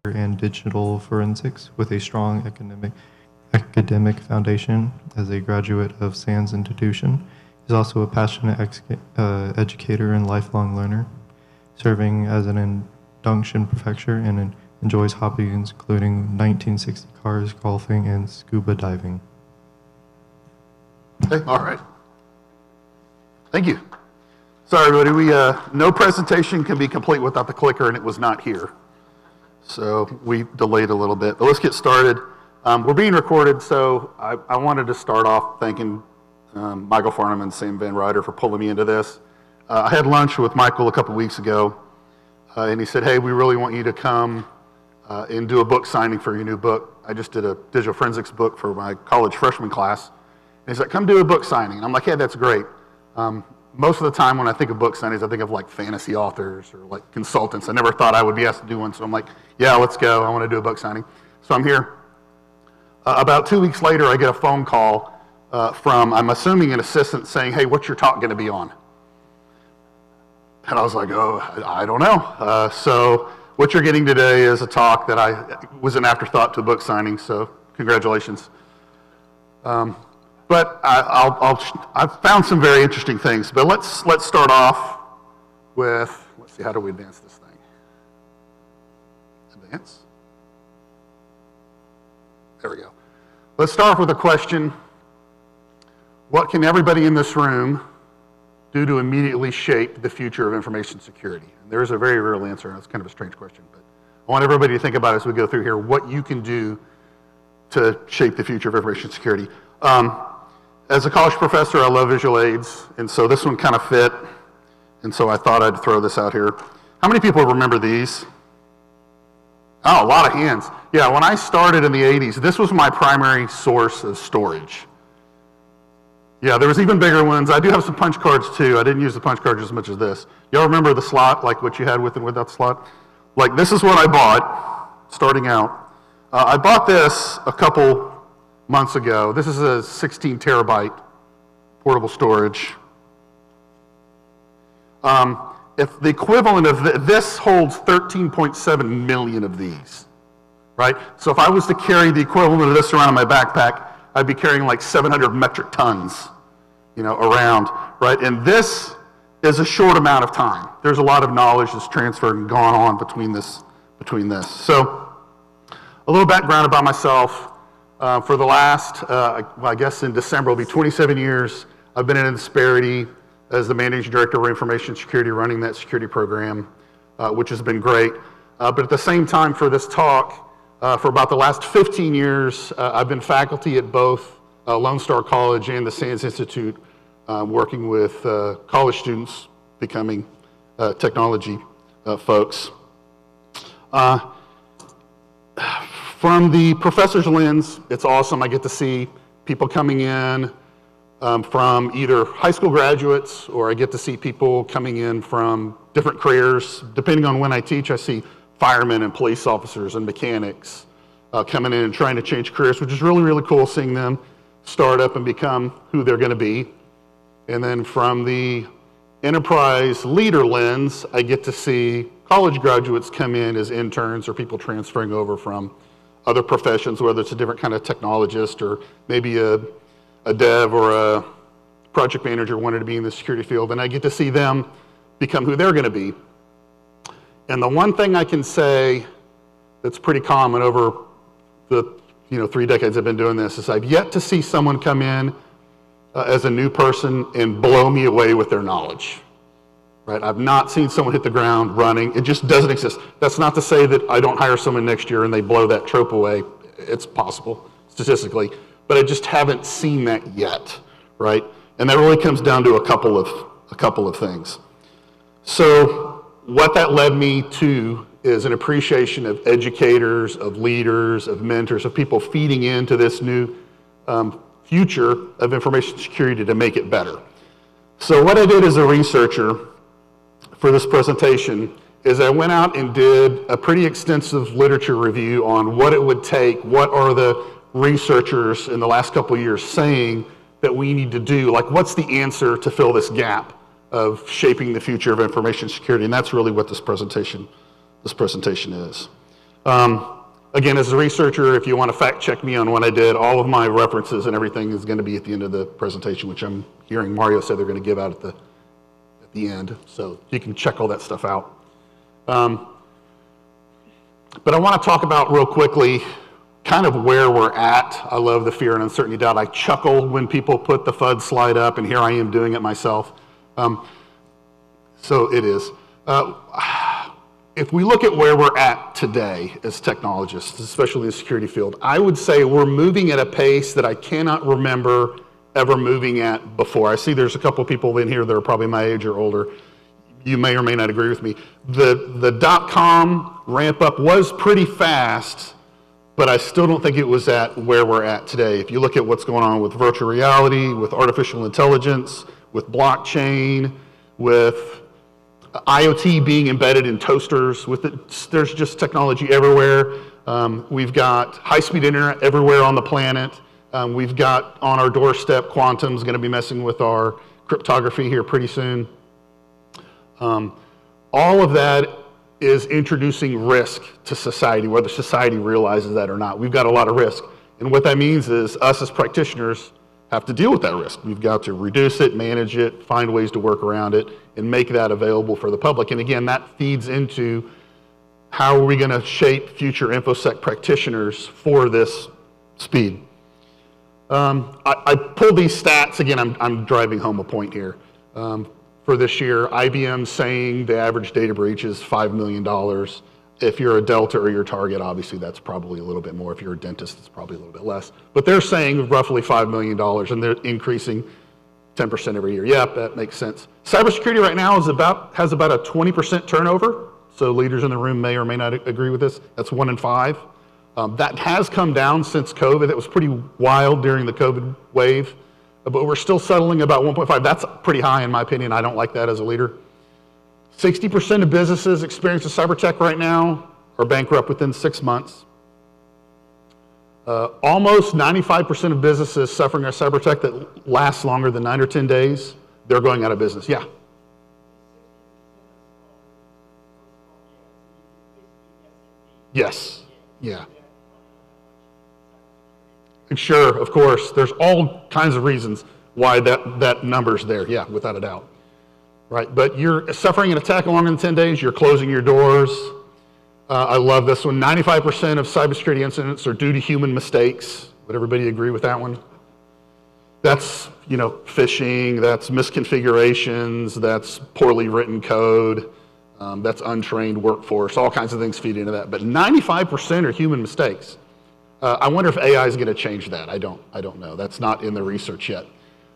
and digital forensics with a strong academic foundation as a graduate of Sands Institution. He's also a passionate educator and lifelong learner, serving as an induction professor and enjoys hobbies including 1960 cars, golfing, and scuba diving. Okay, all right. Thank you. Sorry, everybody. No presentation can be complete without the clicker, and it was not here. So we delayed a little bit. But let's get started. We're being recorded, so I wanted to start off thanking Michael Farnham and Sam Van Ryder for pulling me into this. I had lunch with Michael a couple weeks ago, and he said, hey, we really want you to come and do a book signing for your new book. I just did a digital forensics book for my college freshman class. And he's like, come do a book signing. And I'm like, yeah, that's great. Most of the time when I think of book signings, I think of like fantasy authors or like consultants. I never thought I would be asked to do one. So I'm like, yeah, let's go. I want to do a book signing. So I'm here. About 2 weeks later, I get a phone call from, I'm assuming, an assistant saying, hey, what's your talk going to be on? And I was like, oh, I don't know. So what you're getting today is a talk that was an afterthought to a book signing. So congratulations. But I've found some very interesting things. But let's start off with, let's see, how do we advance this thing? Advance? There we go. Let's start off with a question. What can everybody in this room do to immediately shape the future of information security? And there's a very real answer, and it's kind of a strange question. But I want everybody to think about as we go through here what you can do to shape the future of information security. As a college professor, I love visual aids, and so this one kind of fit, and so I thought I'd throw this out here. How many people remember these? Oh, a lot of hands. Yeah, when I started in the 80s, this was my primary source of storage. Yeah, there was even bigger ones. I do have some punch cards too. I didn't use the punch cards as much as this. Y'all remember the slot, like what you had with and without the slot? Like this is what I bought starting out. I bought this a couple months ago. This is a 16 terabyte portable storage. If the equivalent of this holds 13.7 million of these, right? So if I was to carry the equivalent of this around in my backpack, I'd be carrying like 700 metric tons, around, right? And this is a short amount of time. There's a lot of knowledge that's transferred and gone on between this. So a little background about myself. For the last, I guess in December, it'll be 27 years, I've been in Disparity as the Managing Director of Information Security, running that security program, which has been great. But at the same time for this talk, for about the last 15 years, I've been faculty at both Lone Star College and the Sands Institute, working with college students becoming technology folks. From the professor's lens, it's awesome. I get to see people coming in from either high school graduates, or I get to see people coming in from different careers. Depending on when I teach, I see firemen and police officers and mechanics coming in and trying to change careers, which is really, really cool seeing them start up and become who they're going to be. And then from the enterprise leader lens, I get to see college graduates come in as interns or people transferring over from other professions, whether it's a different kind of technologist or maybe a dev or a project manager wanted to be in the security field, and I get to see them become who they're going to be. And the one thing I can say that's pretty common over the 3 decades I've been doing this is I've yet to see someone come in as a new person and blow me away with their knowledge. Right? I've not seen someone hit the ground running. It just doesn't exist. That's not to say that I don't hire someone next year and they blow that trope away. It's possible, statistically. But I just haven't seen that yet, right? And that really comes down to a couple of things. So what that led me to is an appreciation of educators, of leaders, of mentors, of people feeding into this new future of information security to make it better. So what I did as a researcher for this presentation is I went out and did a pretty extensive literature review on what it would take, what are the researchers in the last couple of years saying that we need to do, like what's the answer to fill this gap of shaping the future of information security, and that's really what this presentation is. Again, as a researcher, if you want to fact check me on what I did, all of my references and everything is going to be at the end of the presentation, which I'm hearing Mario say they're going to give out at the end. So you can check all that stuff out. But I want to talk about real quickly kind of where we're at. I love the fear and uncertainty doubt. I chuckle when people put the FUD slide up, and here I am doing it myself. So it is. If we look at where we're at today as technologists, especially in the security field, I would say we're moving at a pace that I cannot remember ever moving at before. I see there's a couple people in here that are probably my age or older. You may or may not agree with me. The dot-com ramp up was pretty fast, but I still don't think it was at where we're at today. If you look at what's going on with virtual reality, with artificial intelligence, with blockchain, with IoT being embedded in toasters, there's just technology everywhere. We've got high-speed internet everywhere on the planet. We've got on our doorstep, quantum's going to be messing with our cryptography here pretty soon. All of that is introducing risk to society, whether society realizes that or not. We've got a lot of risk. And what that means is us as practitioners have to deal with that risk. We've got to reduce it, manage it, find ways to work around it, and make that available for the public. And again, that feeds into how are we going to shape future InfoSec practitioners for this speed. I pulled these stats. Again, I'm driving home a point here. For this year, IBM's saying the average data breach is $5 million. If you're a Delta or your Target, obviously that's probably a little bit more. If you're a dentist, it's probably a little bit less. But they're saying roughly $5 million, and they're increasing 10% every year. Yeah, that makes sense. Cybersecurity right now has about a 20% turnover. So leaders in the room may or may not agree with this. That's 1 in 5. That has come down since COVID. It was pretty wild during the COVID wave. But we're still settling about 1.5. That's pretty high in my opinion. I don't like that as a leader. 60% of businesses experiencing cyber tech right now are bankrupt within 6 months. Almost 95% of businesses suffering a cyber tech that lasts longer than 9 or 10 days, they're going out of business. Yeah. Yes. Yeah. Sure, of course. There's all kinds of reasons why that number's there. Yeah, without a doubt. Right, but you're suffering an attack longer than 10 days, you're closing your doors. I love this one. 95% of cybersecurity incidents are due to human mistakes. Would everybody agree with that one? That's, phishing, that's misconfigurations, that's poorly written code, that's untrained workforce, all kinds of things feed into that. But 95% are human mistakes. I wonder if AI is going to change that. I don't know. That's not in the research yet.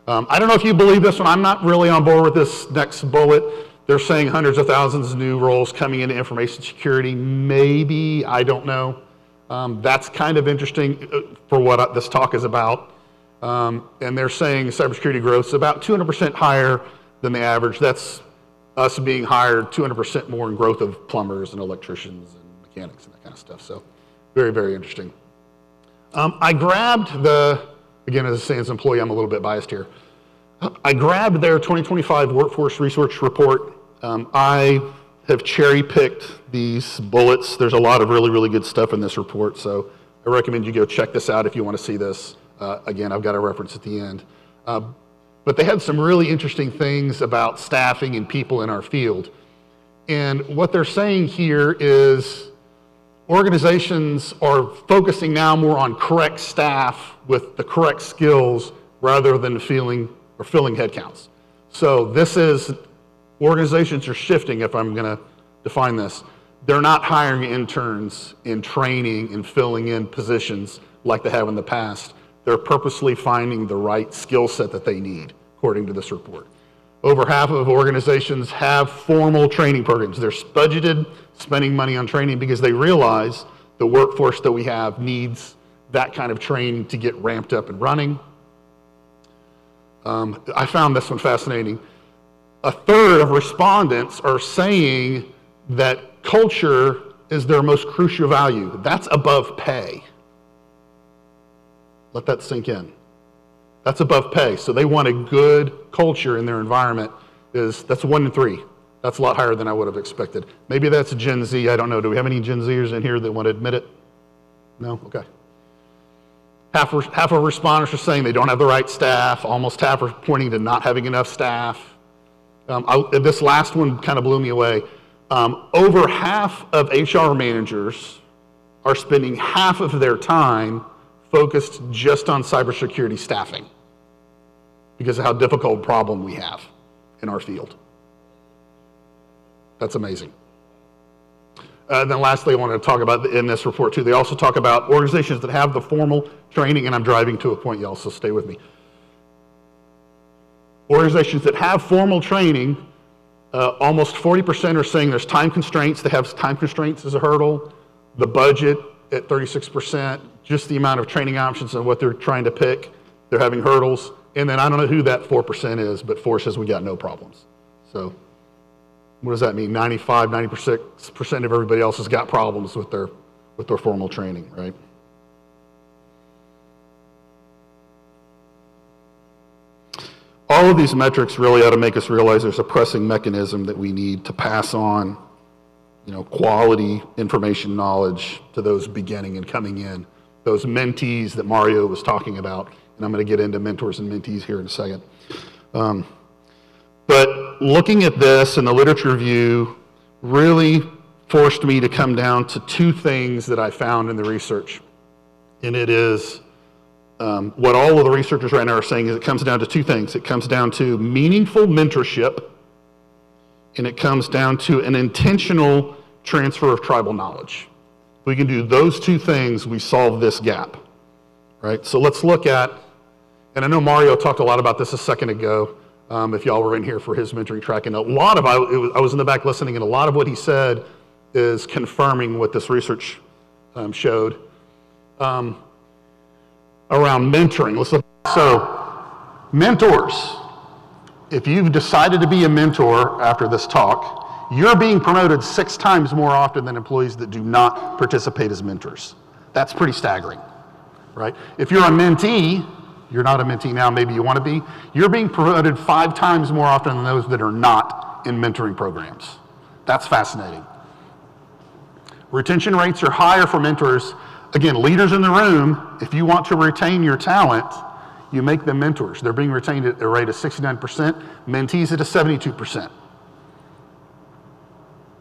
I don't know if you believe this one. I'm not really on board with this next bullet. They're saying hundreds of thousands of new roles coming into information security. Maybe, I don't know. That's kind of interesting for what this talk is about. And they're saying cybersecurity growth is about 200% higher than the average. That's us being hired 200% more in growth of plumbers and electricians and mechanics and that kind of stuff. So very, very interesting. I grabbed again, as a SANS employee, I'm a little bit biased here. I grabbed their 2025 Workforce Research Report. I have cherry-picked these bullets. There's a lot of really, really good stuff in this report, so I recommend you go check this out if you want to see this. Again, I've got a reference at the end. But they had some really interesting things about staffing and people in our field. And what they're saying here is organizations are focusing now more on correct staff with the correct skills rather than filling headcounts. So this is, organizations are shifting, if I'm going to define this. They're not hiring interns in training and filling in positions like they have in the past. They're purposely finding the right skill set that they need, according to this report. Over half of organizations have formal training programs. They're budgeted spending money on training because they realize the workforce that we have needs that kind of training to get ramped up and running. I found this one fascinating. A third of respondents are saying that culture is their most crucial value. That's above pay. Let that sink in. That's above pay. So they want a good culture in their environment. That's 1 in 3. That's a lot higher than I would have expected. Maybe that's Gen Z, I don't know. Do we have any Gen Zers in here that want to admit it? No? Okay. Half of respondents are saying they don't have the right staff. Almost half are pointing to not having enough staff. This last one kind of blew me away. Over half of HR managers are spending half of their time focused just on cybersecurity staffing because of how difficult a problem we have in our field. That's amazing. And then lastly, I wanted to talk about in this report too, they also talk about organizations that have the formal training, and I'm driving to a point, y'all, so stay with me. Organizations that have formal training, almost 40% are saying there's time constraints. They have time constraints as a hurdle. The budget at 36%, just the amount of training options and what they're trying to pick, they're having hurdles. And then I don't know who that 4% is, but 4 says we got no problems. So what does that mean? 95, 96% of everybody else has got problems with their formal training, right? All of these metrics really ought to make us realize there's a pressing mechanism that we need to pass on, quality information knowledge to those beginning and coming in, those mentees that Mario was talking about. And I'm going to get into mentors and mentees here in a second. But looking at this and the literature review really forced me to come down to 2 things that I found in the research. And it is what all of the researchers right now are saying is it comes down to 2 things. It comes down to meaningful mentorship, and it comes down to an intentional transfer of tribal knowledge. If we can do those 2 things, we solve this gap, right? So let's look at, and I know Mario talked a lot about this a second ago, if y'all were in here for his mentoring track, and I was in the back listening, and a lot of what he said is confirming what this research showed. Around mentoring. So, mentors. If you've decided to be a mentor after this talk, you're being promoted 6 times more often than employees that do not participate as mentors. That's pretty staggering, right? If you're a mentee, you're not a mentee now, maybe you want to be, you're being promoted 5 times more often than those that are not in mentoring programs. That's fascinating. Retention rates are higher for mentors. Again, leaders in the room, if you want to retain your talent, you make them mentors. They're being retained at a rate of 69%, mentees at a 72%.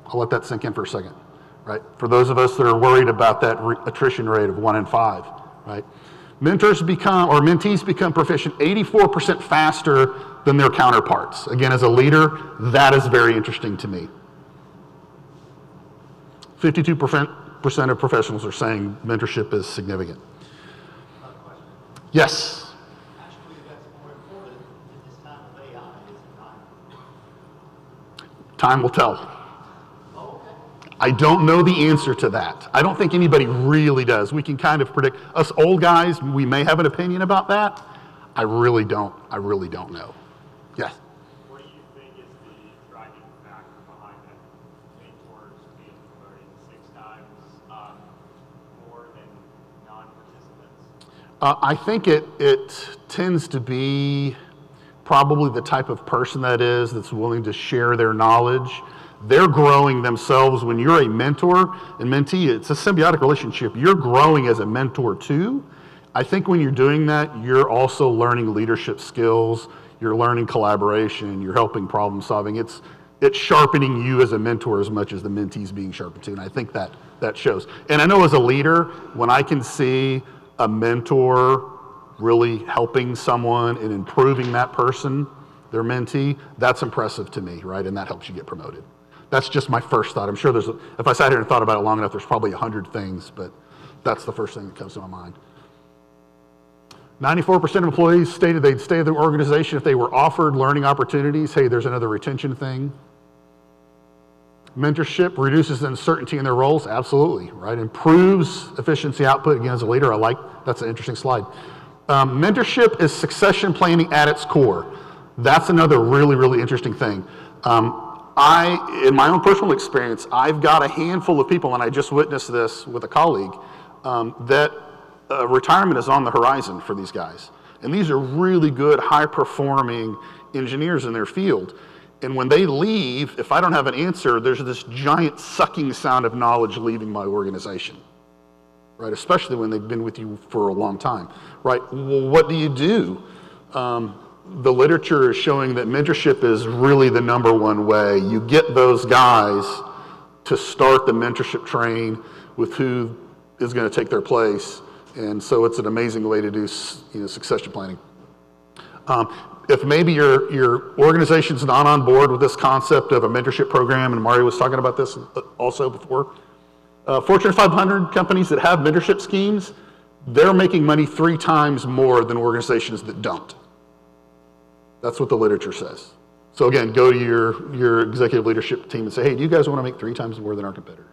I'll let that sink in for a second, right? For those of us that are worried about that attrition rate of 1 in 5, right? Mentees become proficient 84% faster than their counterparts. Again, as a leader, that is very interesting to me. 52% of professionals are saying mentorship is significant. Yes? Actually, that's more important in this time of AI, is it not? Time will tell. Oh, okay. I don't know the answer to that. I don't think anybody really does. We can kind of predict. Us old guys, we may have an opinion about that. I really don't know. Yes? What do you think is the driving factor behind that mentors being promoted 6 times more than non-participants? I think it tends to be probably the type of person that's willing to share their knowledge. They're growing themselves. When you're a mentor and mentee, it's a symbiotic relationship. You're growing as a mentor too. I think when you're doing that, you're also learning leadership skills, you're learning collaboration, you're helping problem solving. It's sharpening you as a mentor as much as the mentee's being sharpened too, and I think that shows. And I know as a leader, when I can see a mentor really helping someone and improving that person, their mentee, that's impressive to me, right? And that helps you get promoted. That's just my first thought. I'm sure if I sat here and thought about it long enough, there's probably 100 things, but that's the first thing that comes to my mind. 94% of employees stated they'd stay at their organization if they were offered learning opportunities. Hey, there's another retention thing. Mentorship reduces the uncertainty in their roles. Absolutely, right? Improves efficiency output. Again, as a leader, that's an interesting slide. Mentorship is succession planning at its core. That's another really, really interesting thing. In my own personal experience, I've got a handful of people, and I just witnessed this with a colleague, that retirement is on the horizon for these guys. And these are really good, high-performing engineers in their field. And when they leave, if I don't have an answer, there's this giant sucking sound of knowledge leaving my organization, right? Especially when they've been with you for a long time, right? Well, what do you do? The literature is showing that mentorship is really the number one way. You get those guys to start the mentorship train with who is going to take their place. And so it's an amazing way to do, succession planning. If maybe your organization's not on board with this concept of a mentorship program, and Mario was talking about this also before, Fortune 500 companies that have mentorship schemes, they're making money 3 times more than organizations that don't. That's what the literature says. So again, go to your executive leadership team and say, hey, do you guys want to make 3 times more than our competitors?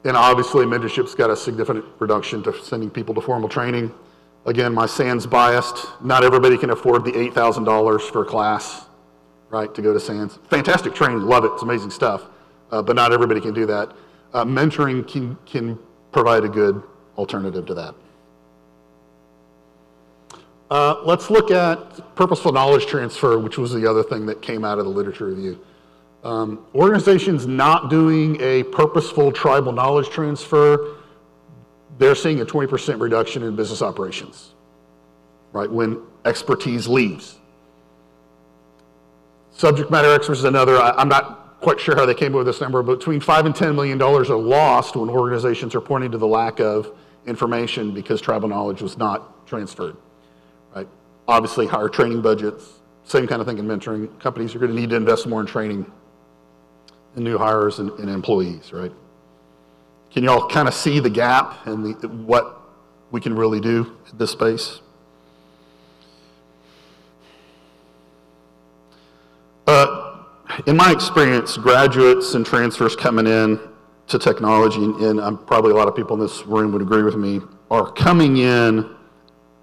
And obviously, mentorship's got a significant reduction to sending people to formal training. Again, my SANS biased. Not everybody can afford the $8,000 for a class, right, to go to SANS. Fantastic training, love it, it's amazing stuff. But not everybody can do that. Mentoring can provide a good alternative to that. Let's look at purposeful knowledge transfer, which was the other thing that came out of the literature review. Organizations not doing a purposeful tribal knowledge transfer, they're seeing a 20% reduction in business operations, right, when expertise leaves. Subject matter experts is another. I'm not quite sure how they came up with this number, but between $5 and $10 million are lost when organizations are pointing to the lack of information because tribal knowledge was not transferred. Right? Obviously, higher training budgets, same kind of thing in mentoring. Companies are going to need to invest more in training and new hires and employees, right? Can you all kind of see the gap and what we can really do in this space? In my experience, graduates and transfers coming in to technology, and probably a lot of people in this room would agree with me, are coming in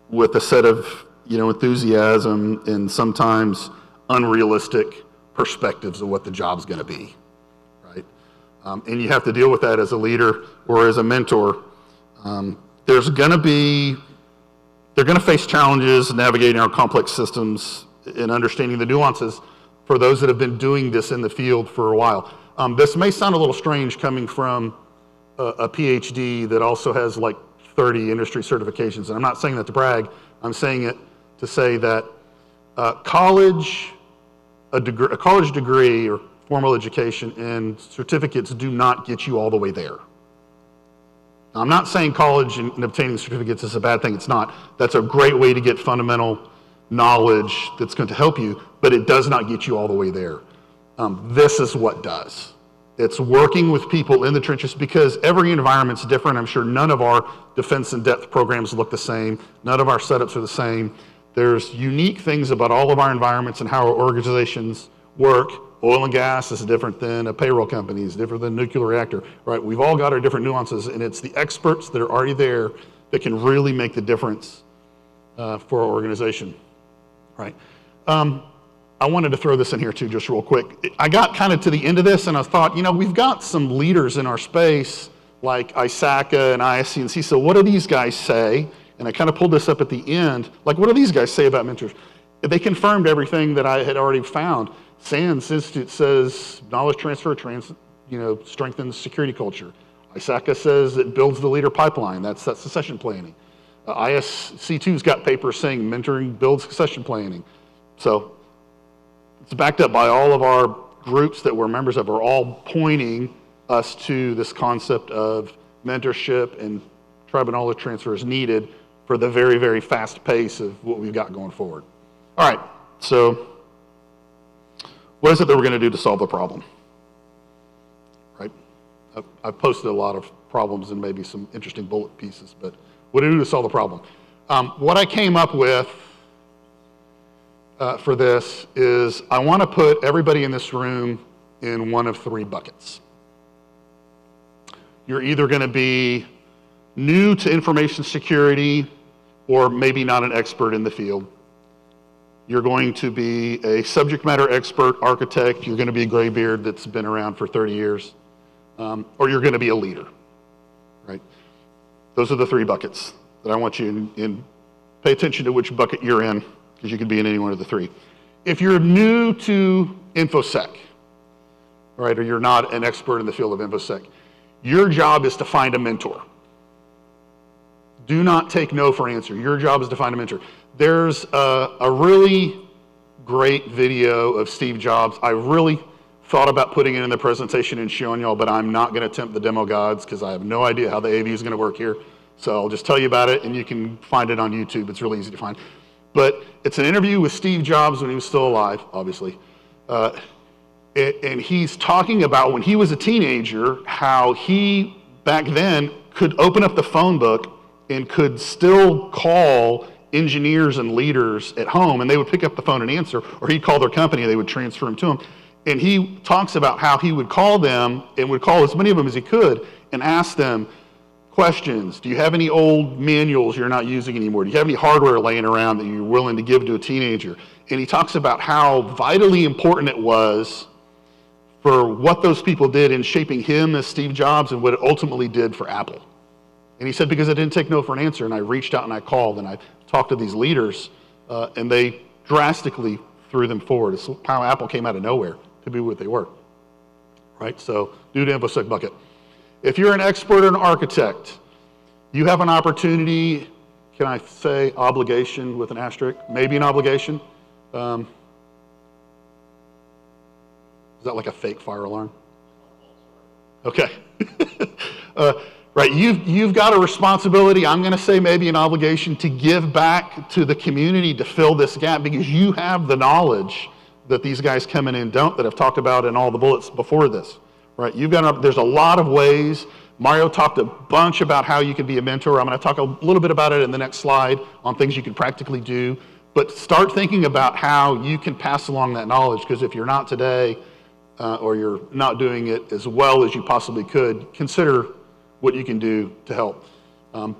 with a set of enthusiasm and sometimes unrealistic perspectives of what the job's going to be, right? And you have to deal with that as a leader or as a mentor. They're going to face challenges navigating our complex systems and understanding the nuances for those that have been doing this in the field for a while. This may sound a little strange coming from a PhD that also has like 30 industry certifications, and I'm not saying that to brag. I'm saying it to say that a college degree or formal education and certificates do not get you all the way there. Now, I'm not saying college and obtaining certificates is a bad thing. It's not. That's a great way to get fundamental knowledge that's going to help you, but it does not get you all the way there. This is what does. It's working with people in the trenches because every environment's different. I'm sure none of our defense in depth programs look the same. None of our setups are the same. There's unique things about all of our environments and how our organizations work. Oil and gas is different than a payroll company, is different than a nuclear reactor, right? We've all got our different nuances, and it's the experts that are already there that can really make the difference for our organization, right? I wanted to throw this in here too, just real quick. I got kind of to the end of this and I thought, we've got some leaders in our space like ISACA and ISC and CISA. What do these guys say? And I kind of pulled this up at the end. Like, what do these guys say about mentors? They confirmed everything that I had already found. SANS Institute says knowledge transfer strengthens security culture. ISACA says it builds the leader pipeline. That's succession planning. ISC2's got papers saying mentoring builds succession planning. So it's backed up by all of our groups that we're members of are all pointing us to this concept of mentorship and tribal knowledge transfer is needed for the very, very fast pace of what we've got going forward. All right, so what is it that we're going to do to solve the problem? Right? I've posted a lot of problems and maybe some interesting bullet pieces, but what do we do to solve the problem? What I came up with for this is I want to put everybody in this room in one of 3 buckets. You're either going to be new to information security or maybe not an expert in the field. You're going to be a subject matter expert, architect. You're going to be a graybeard that's been around for 30 years. Or you're going to be a leader, right? Those are the 3 buckets that I want you in. Pay attention to which bucket you're in, because you could be in any one of the 3. if you're new to InfoSec, right, or you're not an expert in the field of InfoSec, your job is to find a mentor. Do not take no for an answer. Your job is to find a mentor. There's a really great video of Steve Jobs. I really thought about putting it in the presentation and showing y'all, but I'm not going to tempt the demo gods because I have no idea how the AV is going to work here. So I'll just tell you about it, and you can find it on YouTube. It's really easy to find. But it's an interview with Steve Jobs when he was still alive, obviously. And he's talking about when he was a teenager, how he, back then, could open up the phone book and could still call engineers and leaders at home, and they would pick up the phone and answer, or he'd call their company and they would transfer him to him. And he talks about how he would call them and would call as many of them as he could and ask them questions. Do you have any old manuals you're not using anymore? Do you have any hardware laying around that you're willing to give to a teenager? And he talks about how vitally important it was for what those people did in shaping him as Steve Jobs and what it ultimately did for Apple. And he said, because I didn't take no for an answer, and I reached out and I called and I talked to these leaders, and they drastically threw them forward. It's how Apple came out of nowhere to be what they were, right? So do the InfoSec bucket. If you're an expert or an architect, you have an opportunity, can I say obligation with an asterisk? Maybe an obligation. Is that like a fake fire alarm? Okay. Right, you've got a responsibility, I'm going to say maybe an obligation, to give back to the community to fill this gap because you have the knowledge that these guys coming in don't, that I've talked about in all the bullets before this, right? There's a lot of ways. Mario talked a bunch about how you can be a mentor. I'm going to talk a little bit about it in the next slide on things you can practically do, but start thinking about how you can pass along that knowledge, because if you're not today or you're not doing it as well as you possibly could, consider what you can do to help.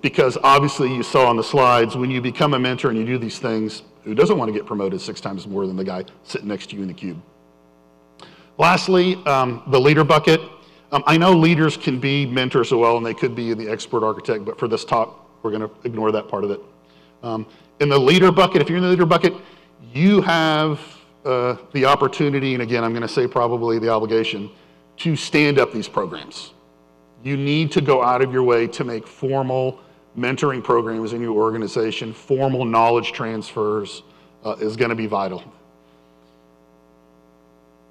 Because obviously you saw on the slides, when you become a mentor and you do these things, who doesn't want to get promoted 6 times more than the guy sitting next to you in the cube? Lastly, the leader bucket. I know leaders can be mentors as well, and they could be the expert architect, but for this talk, we're going to ignore that part of it. In the leader bucket, if you're in the leader bucket, you have the opportunity, and again, I'm going to say probably the obligation, to stand up these programs. You need to go out of your way to make formal mentoring programs in your organization. Formal knowledge transfers is going to be vital.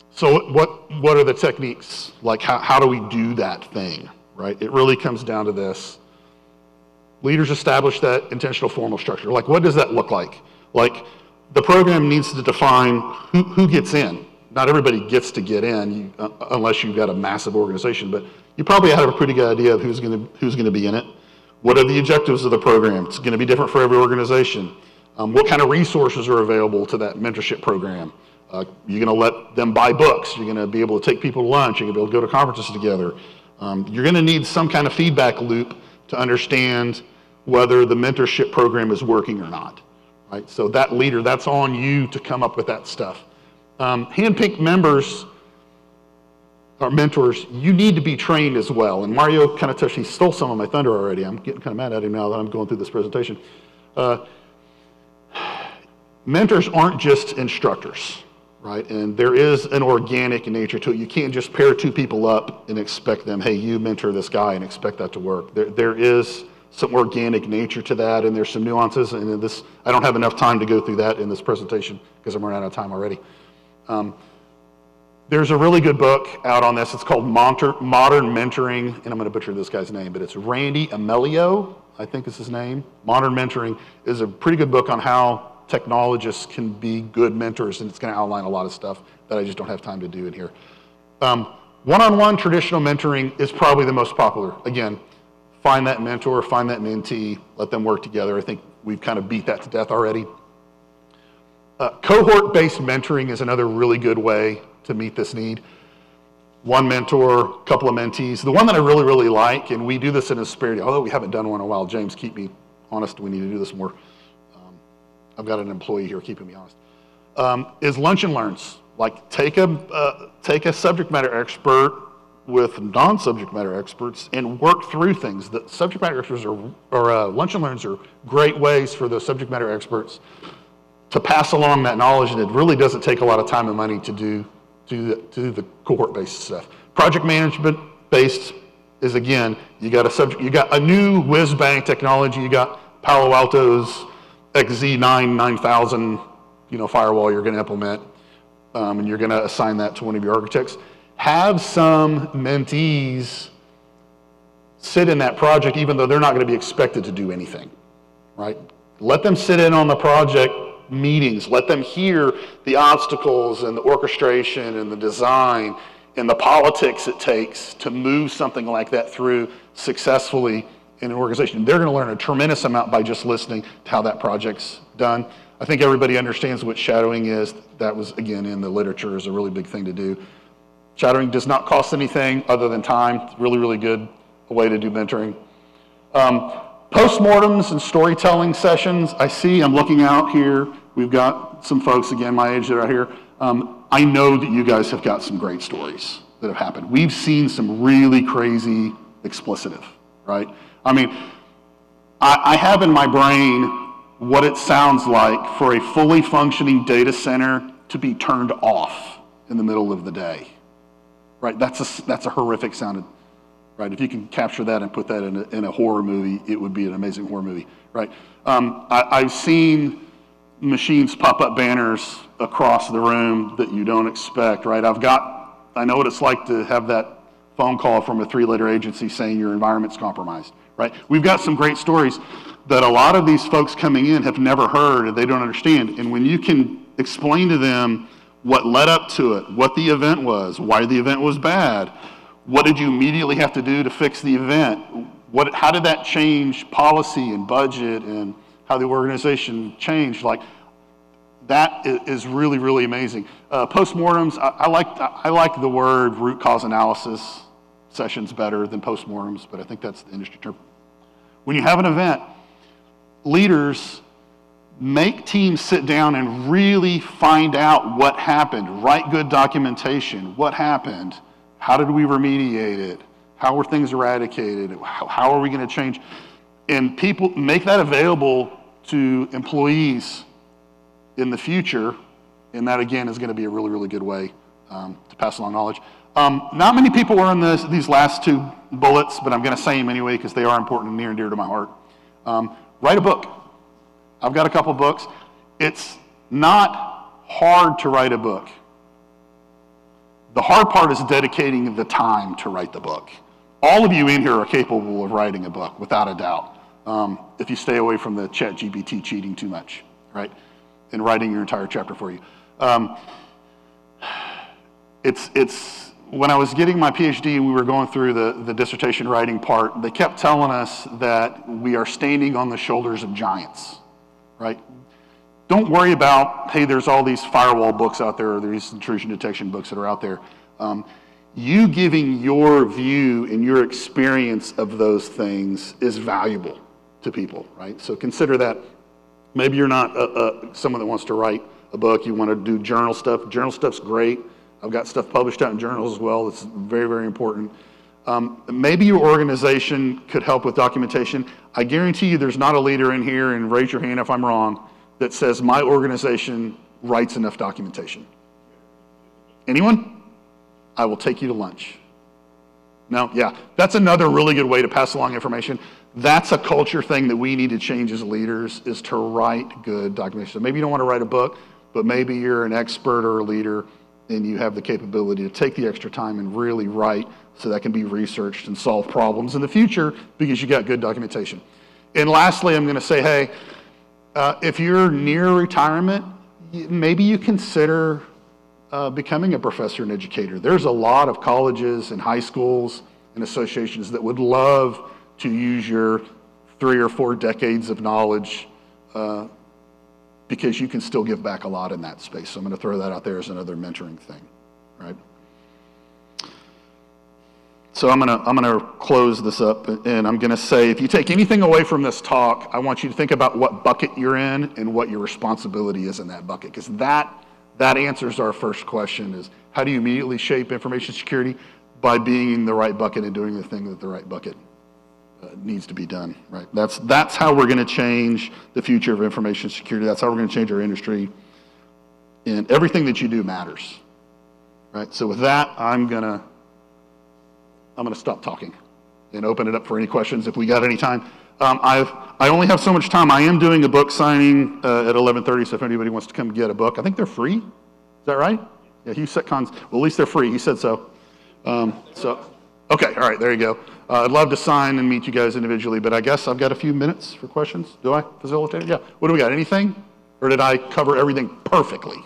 So what are the techniques? Like how do we do that thing, right? It really comes down to this. Leaders establish that intentional formal structure. Like, what does that look like? Like, the program needs to define who gets in. Not everybody gets to get in unless you've got a massive organization, but you probably have a pretty good idea of who's going to be in it. What are the objectives of the program? It's going to be different for every organization. What kind of resources are available to that mentorship program? You're going to let them buy books. You're going to be able to take people to lunch. You're going to be able to go to conferences together. You're going to need some kind of feedback loop to understand whether the mentorship program is working or not. Right? So that leader, that's on you to come up with that stuff. Handpicked members or mentors, you need to be trained as well. And Mario kind of touched, he stole some of my thunder already. I'm getting kind of mad at him now that I'm going through this presentation. Mentors aren't just instructors, right? And there is an organic nature to it. You can't just pair 2 people up and expect them, hey, you mentor this guy and expect that to work. There is some organic nature to that, and there's some nuances. And in this, I don't have enough time to go through that in this presentation because I'm running out of time already. There's a really good book out on this. It's called Modern Mentoring, and I'm going to butcher this guy's name, but it's Randy Amelio, I think is his name. Modern Mentoring is a pretty good book on how technologists can be good mentors, and it's going to outline a lot of stuff that I just don't have time to do in here. One-on-one traditional mentoring is probably the most popular. Again, find that mentor, find that mentee, let them work together. I think we've kind of beat that to death already. Cohort-based mentoring is another really good way to meet this need. One mentor, couple of mentees. The one that I really, really like, and we do this in a spirit, although we haven't done one in a while, James, keep me honest, we need to do this more. I've got an employee here keeping me honest. Is lunch and learns. Like take a subject matter expert with non-subject matter experts and work through things. The subject matter experts or lunch and learns are great ways for the subject matter experts to pass along that knowledge, and it really doesn't take a lot of time and money to do the cohort-based stuff. Project management-based is, again, you got a new whiz-bang technology, you got Palo Alto's XZ9 9000, firewall you're going to implement, and you're going to assign that to one of your architects. Have some mentees sit in that project, even though they're not going to be expected to do anything, right? Let them sit in on the project meetings. Let them hear the obstacles and the orchestration and the design and the politics it takes to move something like that through successfully in an organization. They're going to learn a tremendous amount by just listening to how that project's done. I think everybody understands what shadowing is. That was, again, in the literature, is a really big thing to do. Shadowing does not cost anything other than time. It's really, really good way to do mentoring. Postmortems and storytelling sessions. I'm looking out here. We've got some folks, again, my age that are out here. I know that you guys have got some great stories that have happened. We've seen some really crazy explicitive, right? I mean, I have in my brain what it sounds like for a fully functioning data center to be turned off in the middle of the day, right? That's a horrific sounding, right? If you can capture that and put that in a horror movie, it would be an amazing horror movie, right? I've seen machines pop up banners across the room that you don't expect, right? I know what it's like to have that phone call from a 3-letter agency saying your environment's compromised, right? We've got some great stories that a lot of these folks coming in have never heard and they don't understand. And when you can explain to them what led up to it, what the event was, why the event was bad, what did you immediately have to do to fix the event, how did that change policy and budget and how the organization changed, like that is really, really amazing. Postmortems, I like the word root cause analysis sessions better than postmortems, but I think that's the industry term. When you have an event, leaders make teams sit down and really find out what happened, write good documentation, what happened, how did we remediate it, how were things eradicated, how are we going to change, and people make that available to employees in the future, and that again is going to be a really, really good way to pass along knowledge. Not many people were in these last 2 bullets, but I'm going to say them anyway because they are important and near and dear to my heart. Write a book. I've got a couple books. It's not hard to write a book. The hard part is dedicating the time to write the book. All of you in here are capable of writing a book, without a doubt, if you stay away from the ChatGPT cheating too much, right, and writing your entire chapter for you. When I was getting my PhD and we were going through the dissertation writing part, they kept telling us that we are standing on the shoulders of giants, right? Don't worry about, hey, there's all these firewall books out there or these intrusion detection books that are out there. You giving your view and your experience of those things is valuable to people, right? So consider that. Maybe you're not someone that wants to write a book. You want to do journal stuff. Journal stuff's great. I've got stuff published out in journals as well. It's very, very important. Maybe your organization could help with documentation. I guarantee you there's not a leader in here, and raise your hand if I'm wrong, that says my organization writes enough documentation. Anyone? I will take you to lunch. No? Yeah. That's another really good way to pass along information. That's a culture thing that we need to change as leaders, is to write good documentation. So maybe you don't want to write a book, but maybe you're an expert or a leader and you have the capability to take the extra time and really write so that can be researched and solve problems in the future because you got good documentation. And lastly, I'm going to say, hey, if you're near retirement, maybe you consider becoming a professor and educator. There's a lot of colleges and high schools and associations that would love to use your 3 or 4 decades of knowledge because you can still give back a lot in that space. So I'm going to throw that out there as another mentoring thing, right? So I'm going to close this up, and I'm going to say, if you take anything away from this talk, I want you to think about what bucket you're in and what your responsibility is in that bucket, because that answers our first question: is how do you immediately shape information security? By being in the right bucket and doing the thing with the right bucket. needs to be done, right? That's how we're going to change the future of information security. That's how we're going to change our industry. And everything that you do matters, right? So with that, I'm gonna stop talking and open it up for any questions if we got any time. I only have so much time. I am doing a book signing at 11:30, so if anybody wants to come get a book, I think they're free. Is that right? Yeah, Hugh Setcons, well, at least they're free. He said so. Okay, all right, there you go. I'd love to sign and meet you guys individually, but I guess I've got a few minutes for questions. Do I facilitate? Yeah. What do we got? Anything? Or did I cover everything perfectly?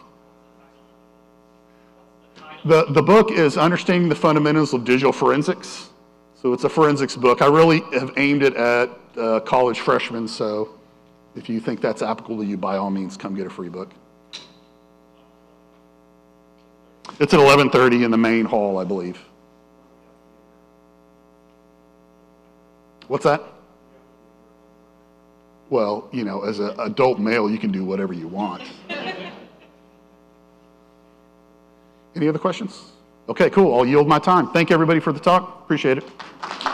The book is Understanding the Fundamentals of Digital Forensics. So it's a forensics book. I really have aimed it at college freshmen, so if you think that's applicable to you, by all means, come get a free book. It's at 11:30 in the main hall, I believe. What's that? Well, you know, as an adult male, you can do whatever you want. Any other questions? Okay, cool. I'll yield my time. Thank everybody for the talk. Appreciate it.